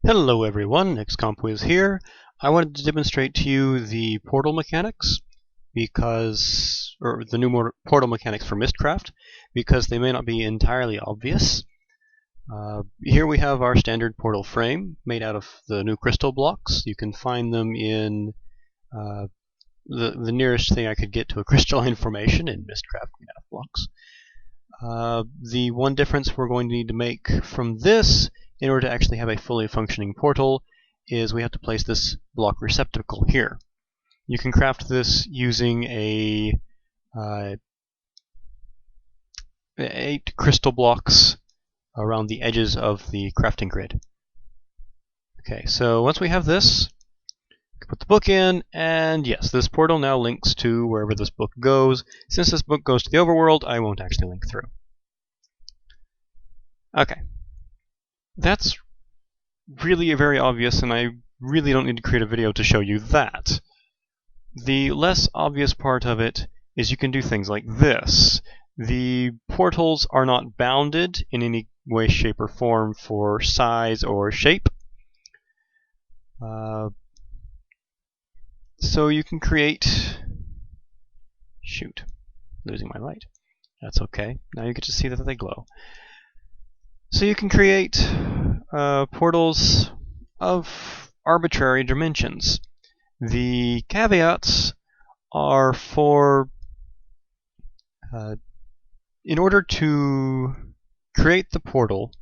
Hello everyone, XCompWiz here. I wanted to demonstrate to you the portal mechanics or the new portal mechanics for Mystcraft, because they may not be entirely obvious. Here we have our standard portal frame made out of the new crystal blocks. You can find them in the nearest thing I could get to a crystalline formation in Mystcraft made out of blocks. The one difference we're going to need to make from this in order to actually have a fully functioning portal is we have to place this block receptacle here. You can craft this using a 8 crystal blocks around the edges of the crafting grid. Okay, so once we have this, we can put the book in, and yes, this portal now links to wherever this book goes. Since this book goes to the overworld, I won't actually link through. Okay. That's really very obvious, and I really don't need to create a video to show you that. The less obvious part of it is you can do things like this. The portals are not bounded in any way, shape, or form for size or shape. So you can create... Shoot, losing my light. That's okay. Now you get to see that they glow. So you can create portals of arbitrary dimensions. The caveats are for in order to create the portal,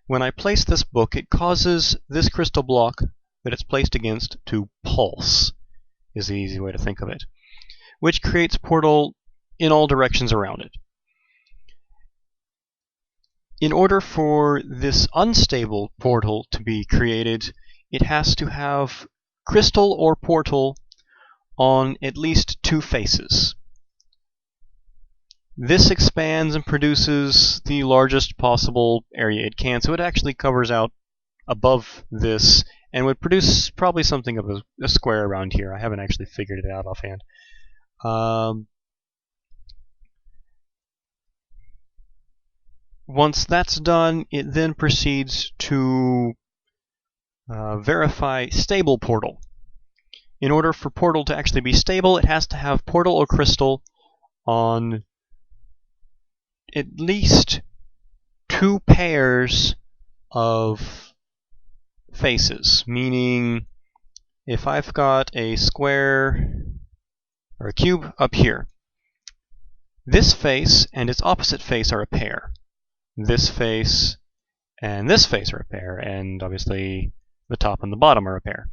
when I place this book, it causes this crystal block that it's placed against to pulse, is the easy way to think of it, which creates portal in all directions around it. In order for this unstable portal to be created, it has to have crystal or portal on at least 2 faces. This expands and produces the largest possible area it can, so it actually covers out above this and would produce probably something of a square around here. I haven't actually figured it out offhand. Once that's done, it then proceeds to verify stable portal. In order for portal to actually be stable, it has to have portal or crystal on at least 2 pairs of faces, meaning if I've got a square or a cube up here, this face and its opposite face are a pair. This face and this face are a pair, and obviously the top and the bottom are a pair.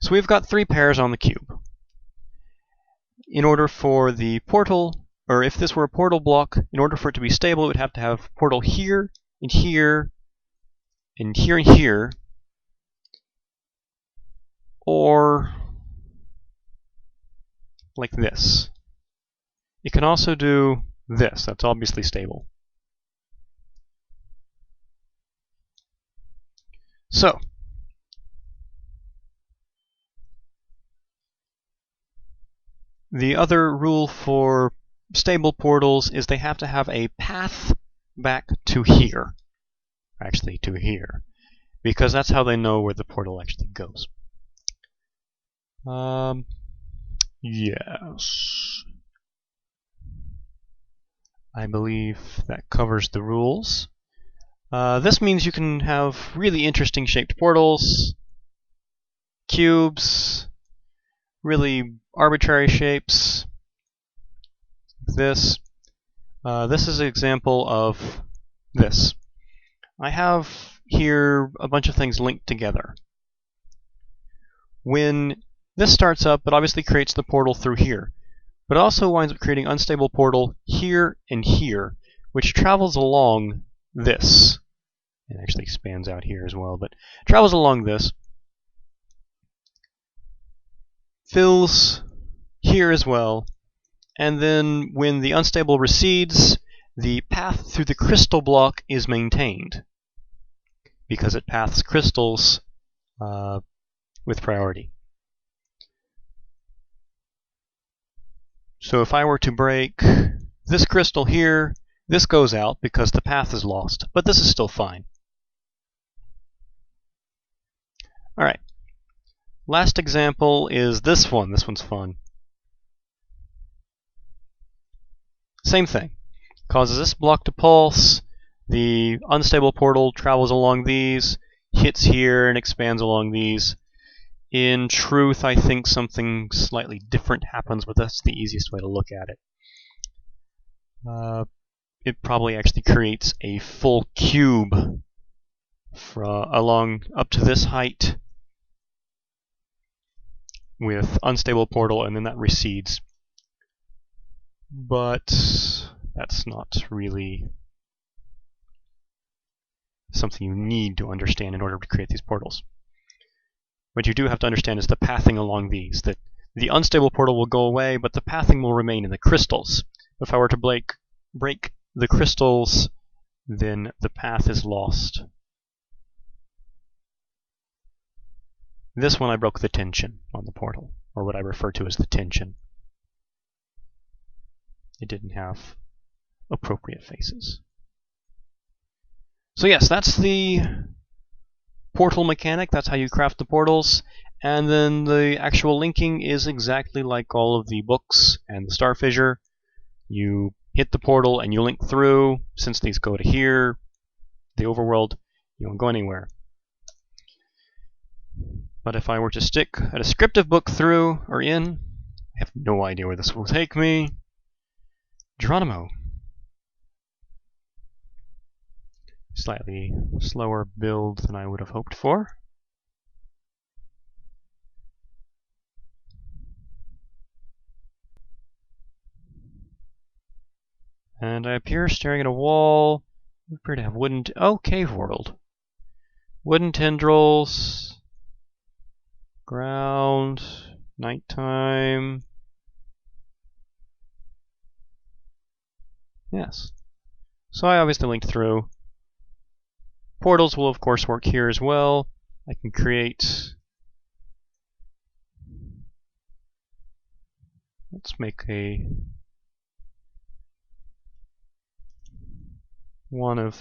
So we've got 3 pairs on the cube. In order for the portal, or if this were a portal block, in order for it to be stable, it would have to have portal here, and here, and here, and here, or like this. It can also do this. That's obviously stable. So, the other rule for stable portals is they have to have a path back to here. Actually, to here. Because that's how they know where the portal actually goes. Yes. I believe that covers the rules. This means you can have really interesting shaped portals, cubes, really arbitrary shapes. This is an example of this. I have here a bunch of things linked together. When this starts up, it obviously creates the portal through here, but it also winds up creating unstable portal here and here, which travels along this. It actually expands out here as well, but travels along this, fills here as well, and then when the unstable recedes, the path through the crystal block is maintained because it paths crystals with priority. So if I were to break this crystal here, this goes out because the path is lost, but this is still fine. Alright. Last example is this one. This one's fun. Same thing. Causes this block to pulse. The unstable portal travels along these, hits here, and expands along these. In truth, I think something slightly different happens, but that's the easiest way to look at it. It probably actually creates a full cube along up to this height with unstable portal, and then that recedes. But that's not really something you need to understand in order to create these portals. What you do have to understand is the pathing along these, that the unstable portal will go away, but the pathing will remain in the crystals. If I were to break the crystals, then the path is lost. This one I broke the tension on the portal, or what I refer to as the tension. It didn't have appropriate faces. So yes, that's the portal mechanic. That's how you craft the portals. And then the actual linking is exactly like all of the books and the Star Fissure. You hit the portal and you link through. Since these go to here, the overworld, you won't go anywhere. But if I were to stick a descriptive book through or in, I have no idea where this will take me. Geronimo. Slightly slower build than I would have hoped for. And I appear staring at a wall. I appear to have wooden... cave world. Wooden tendrils. Ground. Nighttime. Yes. So I obviously linked through. Portals will of course work here as well. I can create... Let's make a... one of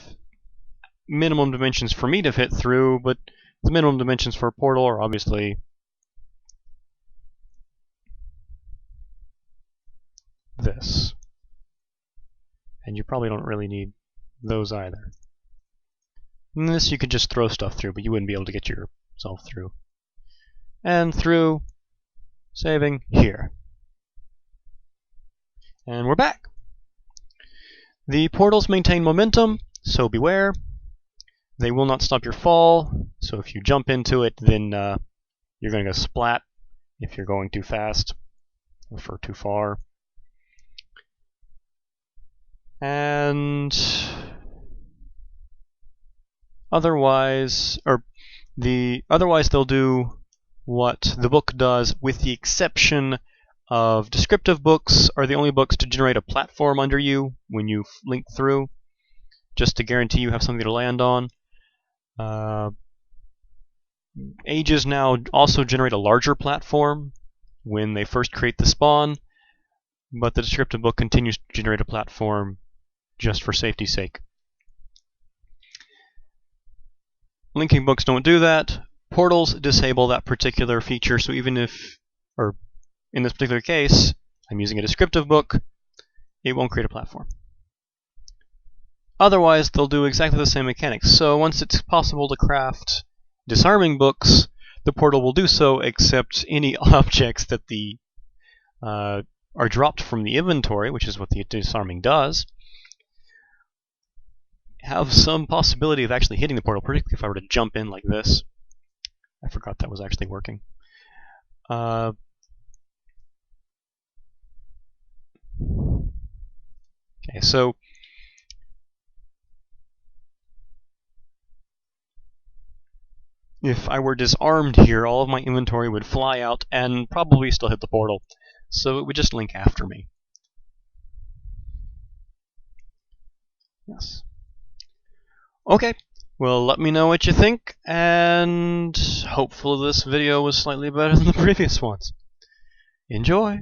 minimum dimensions for me to fit through, but the minimum dimensions for a portal are obviously this. And you probably don't really need those either. And this you could just throw stuff through, but you wouldn't be able to get yourself through. And through, saving here. And we're back. The portals maintain momentum, so beware. They will not stop your fall, so if you jump into it, then you're going to go splat if you're going too fast or for too far. And otherwise they'll do what the book does, with the exception of descriptive books are the only books to generate a platform under you when you link through, just to guarantee you have something to land on. Ages now also generate a larger platform when they first create the spawn, but the descriptive book continues to generate a platform just for safety's sake. Linking books don't do that. Portals disable that particular feature, so even if, or in this particular case, I'm using a descriptive book, it won't create a platform. Otherwise, they'll do exactly the same mechanics. So once it's possible to craft disarming books, the portal will do so, except any objects that are dropped from the inventory, which is what the disarming does, have some possibility of actually hitting the portal, particularly if I were to jump in like this. I forgot that was actually working. Okay, so if I were disarmed here, all of my inventory would fly out and probably still hit the portal, so it would just link after me. Yes. Okay, well, let me know what you think, and hopefully this video was slightly better than the previous ones. Enjoy!